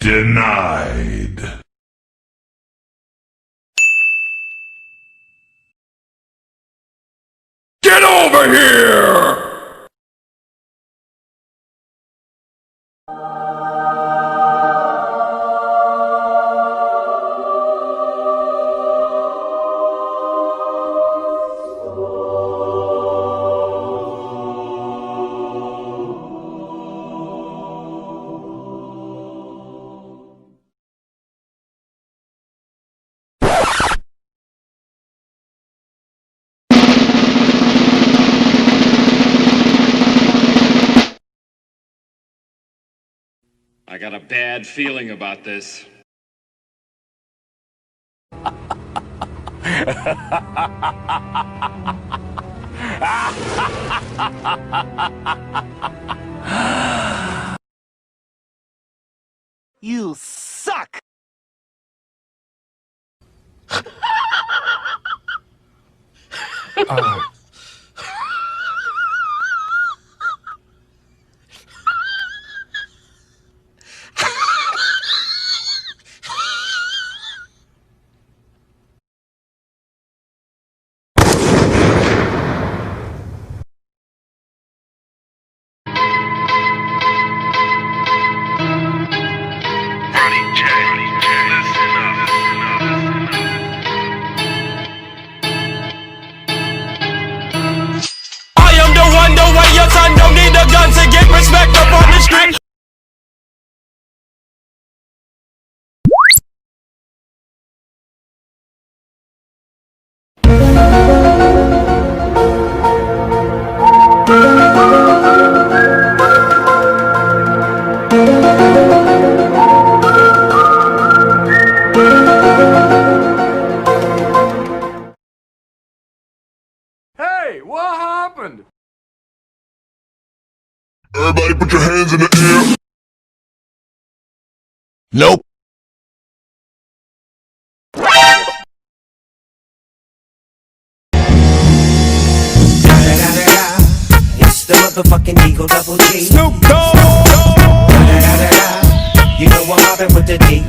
Denied. Get over here! I got a bad feeling about this. You suck! Your son don't need a gun to get respect up on the street. Hey, what happened? Everybody put your hands in the air. Nope. It's the motherfucking Eagle Double G. Snoop Dogg. You know I'm mobbing with the D.